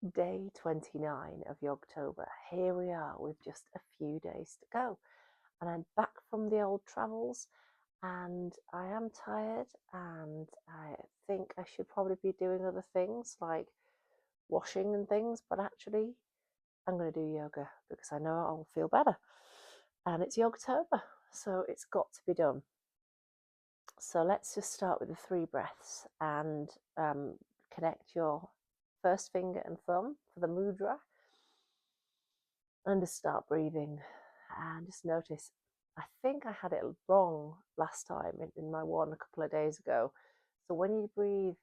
day 29 of Yogtober. Here we are with just a few days to go. And I'm back from the old travels and I am tired and I think I should probably be doing other things like washing and things, but actually I'm going to do yoga because I know I'll feel better. And it's Yogtober, so it's got to be done. So let's just start with the 3 breaths and connect your first finger and thumb for the mudra and just start breathing and just notice. I think I had it wrong last time in my one a couple of days ago. So when you breathe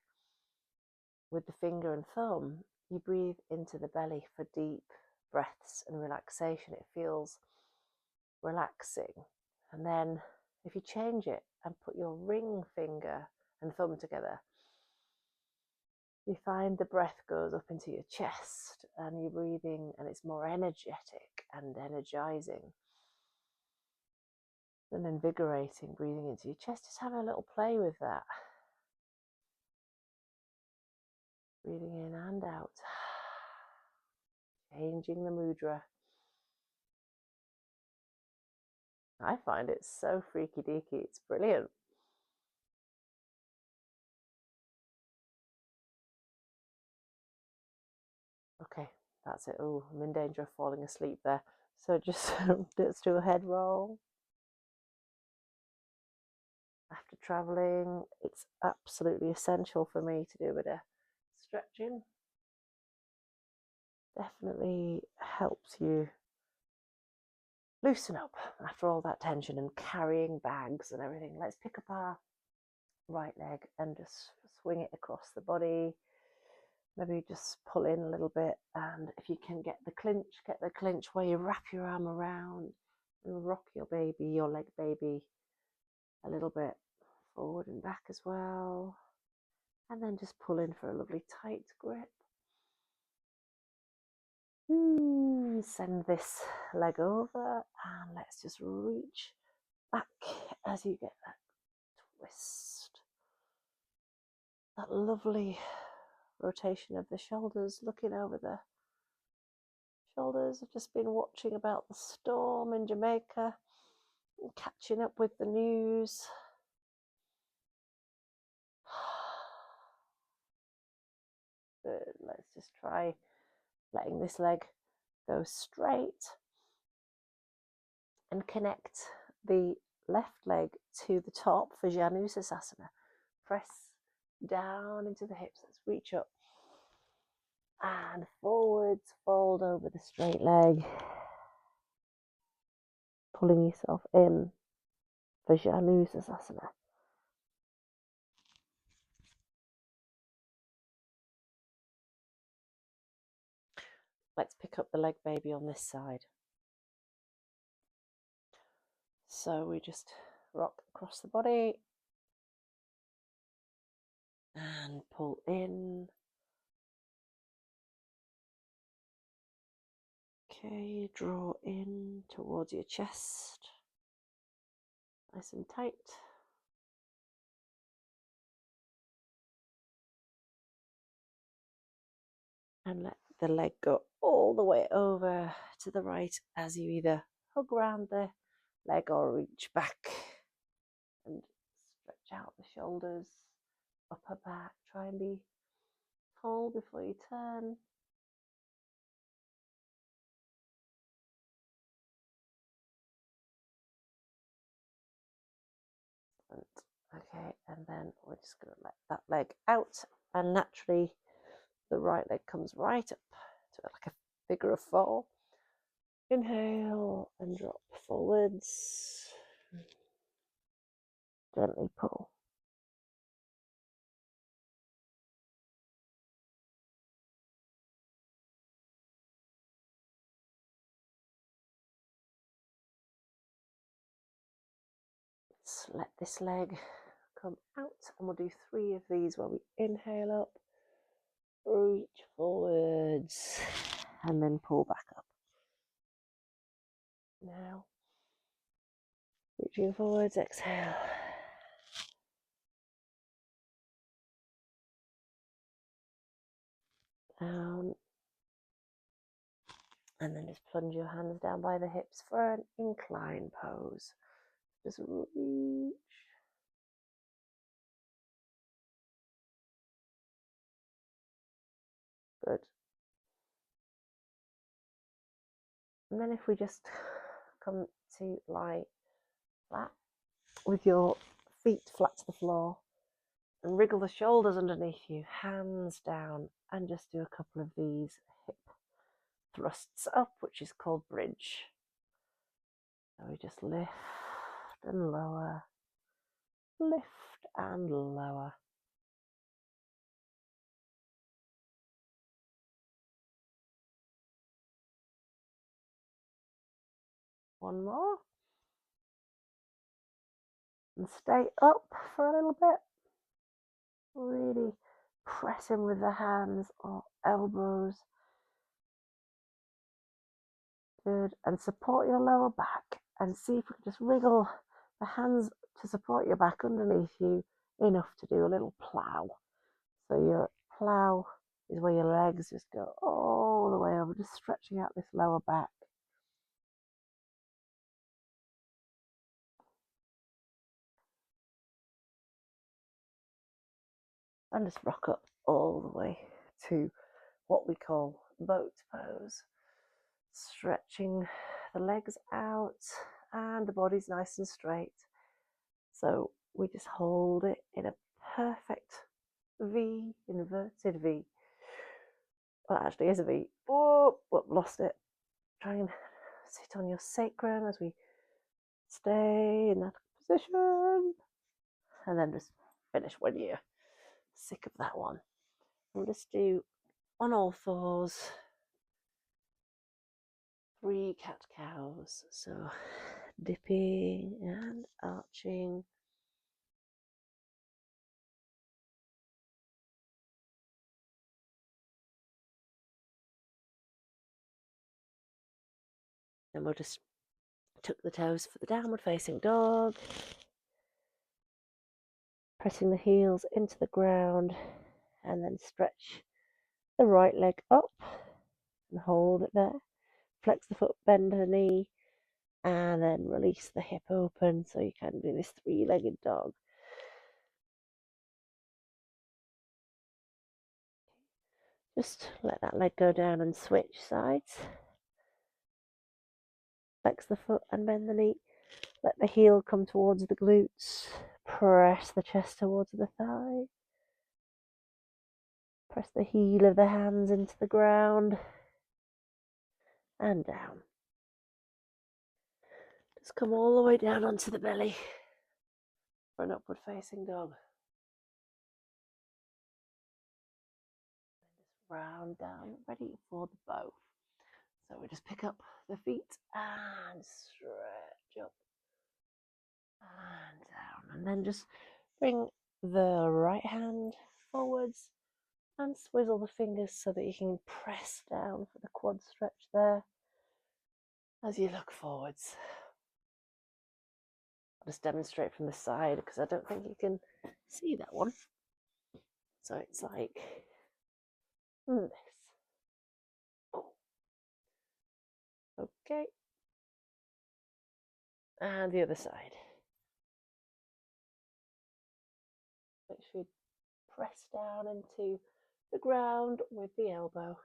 with the finger and thumb, you breathe into the belly for deep breaths and relaxation. It feels relaxing. And then if you change it and put your ring finger and thumb together, you find the breath goes up into your chest and you're breathing and it's more energetic and energizing and invigorating, breathing into your chest. Just have a little play with that. Breathing in and out. Changing the mudra. I find it so freaky deaky. It's brilliant. Okay, that's it. Oh, I'm in danger of falling asleep there. So just let's do a head roll. After traveling, it's absolutely essential for me to do a bit of stretching. Definitely helps you loosen up after all that tension and carrying bags and everything. Let's pick up our right leg and just swing it across the body. Maybe just pull in a little bit, and if you can get the clinch where you wrap your arm around and rock your baby, your leg baby, a little bit forward and back as well. And then just pull in for a lovely tight grip. Send this leg over and let's just reach back as you get that twist. That lovely rotation of the shoulders, looking over the shoulders. I've just been watching about the storm in Jamaica and catching up with the news. Good. Let's just try letting this leg go straight and connect the left leg to the top for Janusasana. Press down into the hips. Let's reach up and forwards, fold over the straight leg, pulling yourself in for Janusasana. Let's pick up the leg baby on this side. So we just rock across the body and pull in. Okay, draw in towards your chest, nice and tight. And let the leg go all the way over to the right as you either hug around the leg or reach back and stretch out the shoulders, upper back. Try and be tall before you turn. Okay, and then we're just going to let that leg out, and naturally the right leg comes right up to like a figure of 4. Inhale and drop forwards. Gently pull. Let's let this leg come out, and we'll do 3 of these where we inhale up, reach forwards, and then pull back up. Now, reaching forwards, exhale. Down And then just plunge your hands down by the hips for an incline pose. Just reach. Good. And then if we just come to lie flat with your feet flat to the floor and wriggle the shoulders underneath you, hands down, and just do a couple of these hip thrusts up, which is called bridge. So we just lift and lower, lift and lower. One more. And stay up for a little bit. Really pressing with the hands or elbows. Good. And support your lower back. And see if we can just wriggle the hands to support your back underneath you enough to do a little plow. So your plow is where your legs just go all the way over, just stretching out this lower back. And just rock up all the way to what we call boat pose. Stretching the legs out and the body's nice and straight. So we just hold it in a perfect V, inverted V. Well, it actually is a V. Oh, lost it. Try and sit on your sacrum as we stay in that position. And then just finish when you're sick of that one. We'll just do on all fours 3 cat-cows. So dipping and arching. Then we'll just tuck the toes for the downward facing dog. Pressing the heels into the ground and then stretch the right leg up and hold it there. Flex the foot, bend the knee, and then release the hip open so you can do this 3-legged dog. Just let that leg go down and switch sides. Flex the foot and bend the knee. Let the heel come towards the glutes. Press the chest towards the thigh. Press the heel of the hands into the ground and down. Just come all the way down onto the belly for an upward facing dog. Just round down, ready for the bow. So we just pick up the feet and stretch up and down. And then just bring the right hand forwards and swizzle the fingers so that you can press down for the quad stretch there as you look forwards. I'll just demonstrate from the side because I don't think you can see that one. So it's like this. Okay. And the other side. Make sure you press down into the ground with the elbow.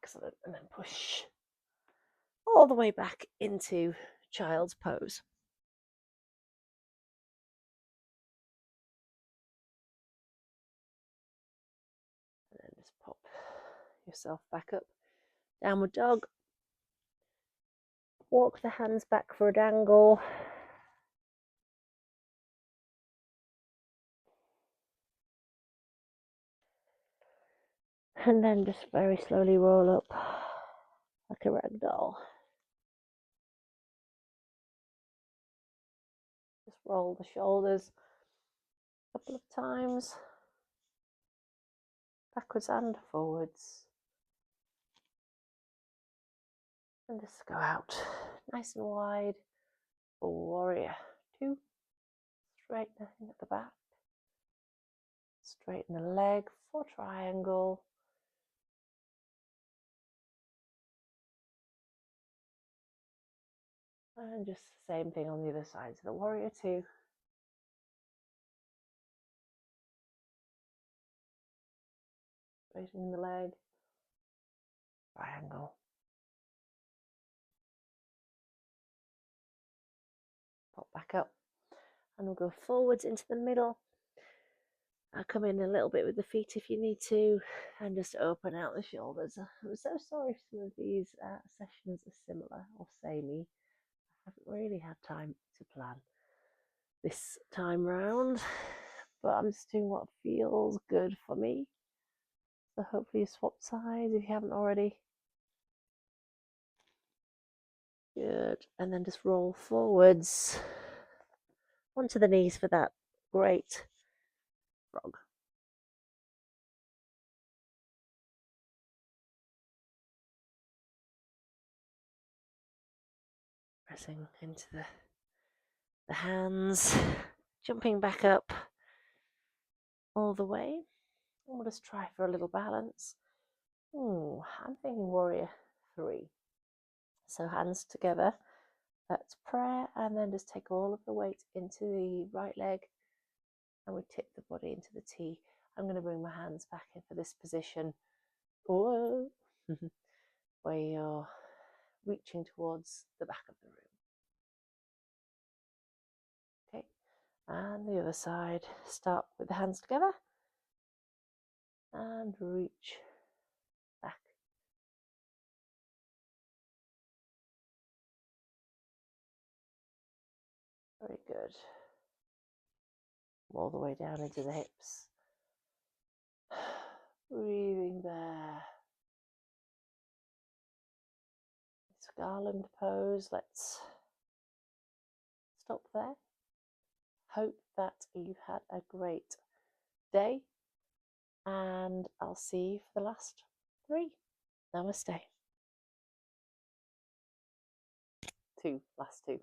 Excellent. And then push all the way back into child's pose. And then just pop yourself back up. Downward dog. Walk the hands back for a dangle. And then just very slowly roll up like a rag doll. Just roll the shoulders a couple of times, backwards and forwards. And just go out nice and wide for warrior 2. Straighten at the back. Straighten the leg for triangle. And just the same thing on the other side. So the warrior two. Straightening the leg. Triangle. Pop back up. And we'll go forwards into the middle. I'll come in a little bit with the feet if you need to, and just open out the shoulders. I'm so sorry if some of these sessions are similar or samey. I haven't really had time to plan this time round, but I'm just doing what feels good for me. So hopefully you swap sides if you haven't already. Good. And then just roll forwards onto the knees for that great frog. Pressing into the hands, jumping back up all the way. And we'll just try for a little balance. I'm thinking warrior three. So hands together. That's prayer, and then just take all of the weight into the right leg, and we tip the body into the T. I'm going to bring my hands back in for this position. Whoa. Where you're reaching towards the back of the room. Okay, and the other side. Start with the hands together and reach back. Very good. All the way down into the hips. Breathing there. It's garland pose. Let's stop there. Hope that you've had a great day, and I'll see you for the last three. Namaste. Last two.